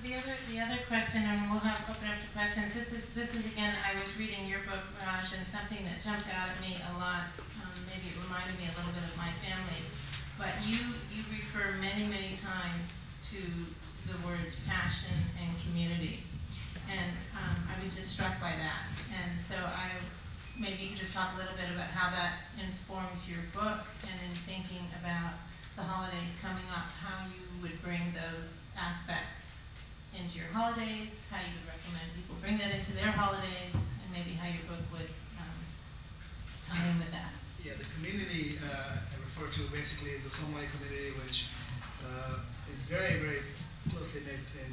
the other question, and we'll have open up to questions. This is again. I was reading your book, Raj, and something that jumped out at me a lot. Maybe it reminded me a little bit of my family. But you refer many times to the words passion and community, and I was just struck by that. And so maybe you could just talk a little bit about how that informs your book, and in thinking about the holidays coming up, how you would bring those aspects into your holidays, how you would recommend people bring that into their holidays, and maybe how your book would tie in with that. Yeah, the community I refer to basically is the Somali community, which is very closely knit in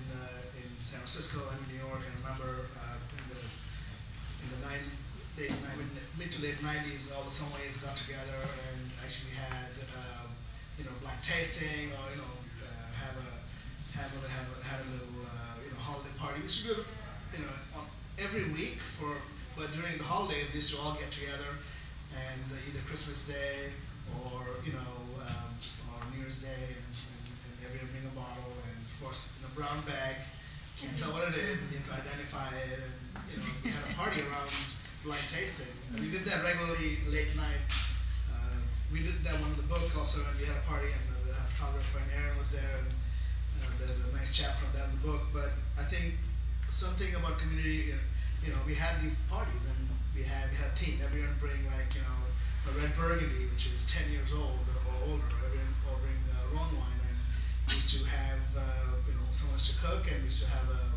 San Francisco and New York. I remember in the mid to late 90s, all the Somalis got together and actually had blind tasting, or had a little holiday party. We used to do every week but during the holidays we used to all get together, and either Christmas Day or New Year's Day, and everyone bring a bottle, and of course in a brown bag, can't tell what it is, and you have to identify it, and we had a party around blind tasting. And we did that regularly late night. We did that one in the book also, and we had a party, and the photographer and Aaron was there, and there's a nice chapter on that in the book. But I think something about community, we had these parties, and we had a theme. Everyone bring a red Burgundy, which is 10 years old or older. Everyone all bring Rhone wine, and we used to have someone used to cook, and we used to have a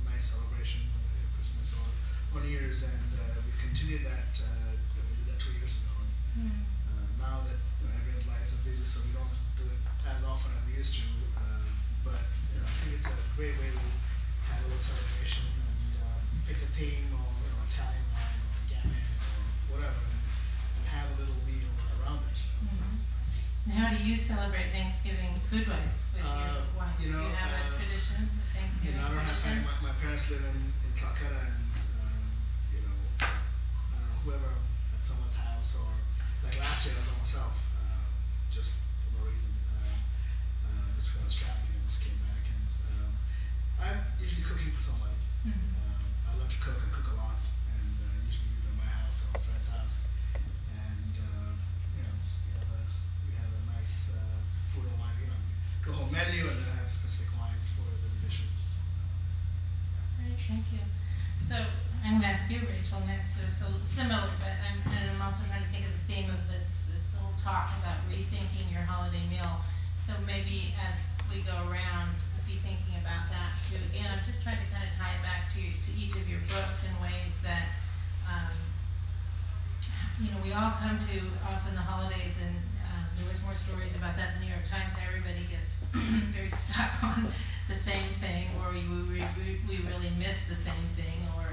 nice celebration, Christmas or New Year's, and we continued that. We did that 2 years ago. Now that everyone's lives are busy, so we don't do it as often as we used to. But I think it's a great way to have a little celebration, and pick a theme, or Italian wine or Gamay or whatever, and have a little meal around it. So. And how do you celebrate Thanksgiving food-wise with your wives? Do you have a tradition, Thanksgiving I don't tradition? have my parents live in Calcutta, and I don't know, whoever at someone's house, or like last year I was by myself, just for no reason, just because I was traveling and just came back, and I'm usually cooking for somebody. I love to cook. I cook a lot, and usually either my house or a friend's house, and we have a nice food and wine, go home menu, and then I have specific wines for the division. Great, thank you. So I'm going to ask you, Rachel, next. So similar, but I'm also trying to think of the theme of this little talk about rethinking your holiday meal. So maybe as we go around, be thinking about that too. Again, I'm just trying to kind of tie it back to each of your books in ways that, we all come to often the holidays, and there was more stories about that in the New York Times. How everybody gets very stuck on the same thing, or we really miss the same thing, or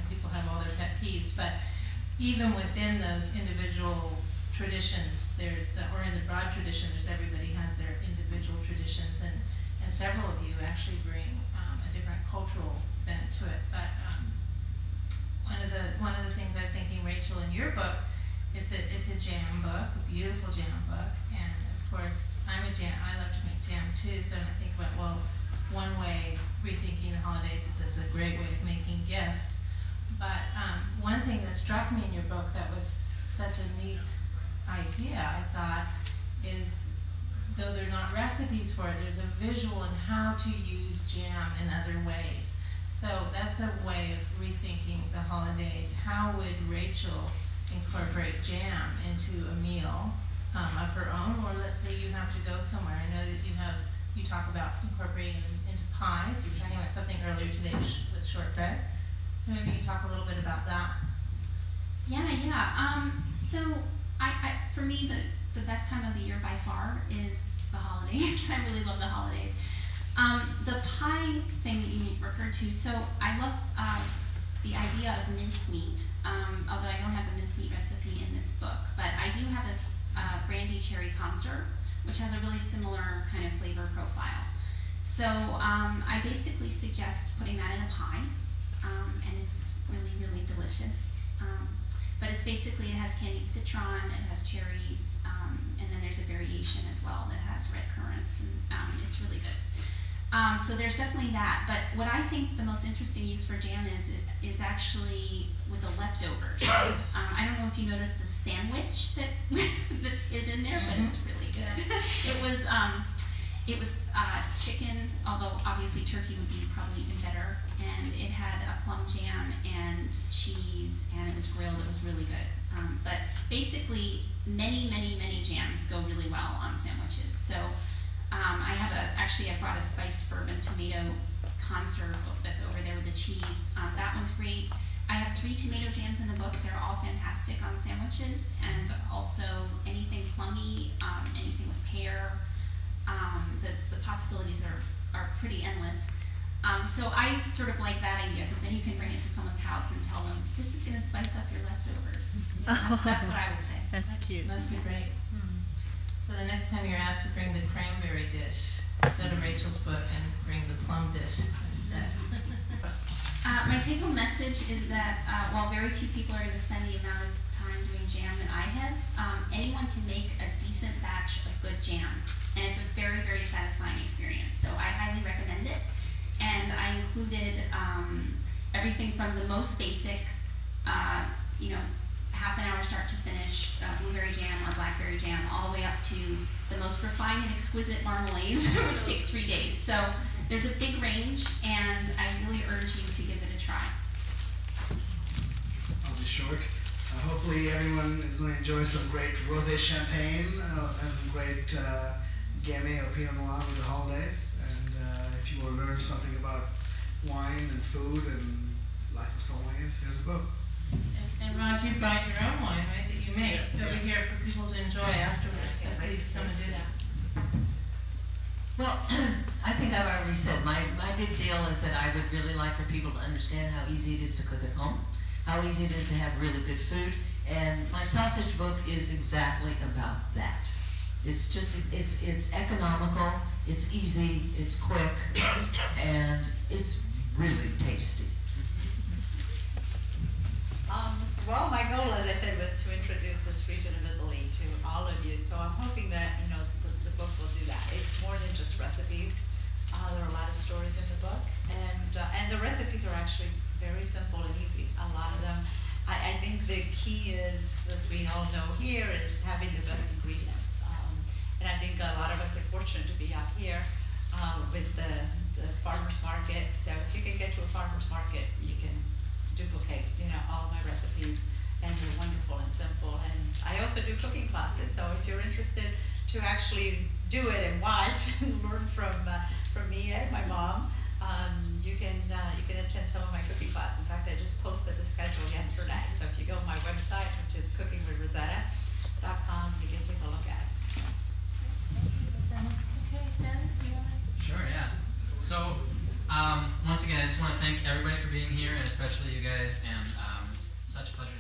people have all their pet peeves. But even within those individual traditions, there's, or in the broad tradition, everybody has their individual traditions, and several of you actually bring a different cultural bent to it. But one of the things I was thinking, Rachel, in your book, it's a jam book, a beautiful jam book, and of course I love to make jam too. So I think about, well, one way rethinking the holidays is it's a great way of making gifts. But one thing that struck me in your book that was such a neat idea, I thought, is though they're not recipes for it, there's a visual on how to use jam in other ways. So that's a way of rethinking the holidays. How would Rachel incorporate jam into a meal of her own? Or let's say you have to go somewhere. I know that you talk about incorporating it into pies. You were talking about something earlier today with shortbread. So maybe you can talk a little bit about that. Yeah. So for me, the best time of the year by far is the holidays. I really love the holidays. The pie thing that you referred to, so I love the idea of mincemeat, although I don't have a mincemeat recipe in this book, but I do have this brandy cherry concert, which has a really similar kind of flavor profile. So I basically suggest putting that in a pie, and it's really, really delicious. But it's basically, it has candied citron, it has cherries, and then there's a variation as well that has red currants, and it's really good. So there's definitely that. But what I think the most interesting use for jam is actually with the leftovers. I don't know if you noticed the sandwich that that is in there, but it's really good. It was chicken, although obviously turkey would be probably even better. And it had a plum jam and cheese, and it was grilled. It was really good. But basically, many jams go really well on sandwiches. So I brought a spiced bourbon tomato conserve that's over there with the cheese. That one's great. I have 3 tomato jams in the book. They're all fantastic on sandwiches, and also anything plummy, anything with pear. The possibilities are pretty endless. So I sort of like that idea, because then you can bring it to someone's house and tell them, this is going to spice up your leftovers. So that's what I would say. That's cute. That's great. So the next time you're asked to bring the cranberry dish, go to Rachel's book and bring the plum dish instead. My take-home message is that while very few people are going to spend the amount of time doing jam that I have, anyone can make a decent batch of good jam, and it's a very satisfying experience. So I highly recommend it, and I included everything from the most basic, half an hour start to finish blueberry jam or blackberry jam, all the way up to the most refined and exquisite marmalades, which take 3 days. So there's a big range, and I really urge you to give it a try. I'll be short. Hopefully everyone is going to enjoy some great rosé champagne, and some great Gamay or Pinot Noir with the holidays. And if you want to learn something about wine and food and life of sommeliers, here's a book. And Raj, you brought your own wine, right, that you make over Yes. here for people to enjoy afterwards, so please come and do that. Well, I think I've already said, my big deal is that I would really like for people to understand how easy it is to cook at home, how easy it is to have really good food, and my sausage book is exactly about that. It's just, it's economical, it's easy, it's quick, and it's really tasty. Well, my goal, as I said, was to introduce this region of Italy to all of you. So I'm hoping that the book will do that. It's more than just recipes. There are a lot of stories in the book, and the recipes are actually very simple and easy. A lot of them. I think the key is, as we all know here, is having the best ingredients. And I think a lot of us are fortunate to be out here with the farmers market. So if you can get to a farmers market, you can duplicate, all my recipes, and they're wonderful and simple. And I also do cooking classes, so if you're interested to actually do it and watch and learn from me and my mom, you can attend some of my cooking class. In fact, I just posted the schedule yesterday, so if you go on my website, which is cookingwithrosetta.com, you can take a look at it. Okay, Ben, do you want to? Sure, yeah. So, once again, I just want to thank everybody for being here, and especially you guys, and it's such a pleasure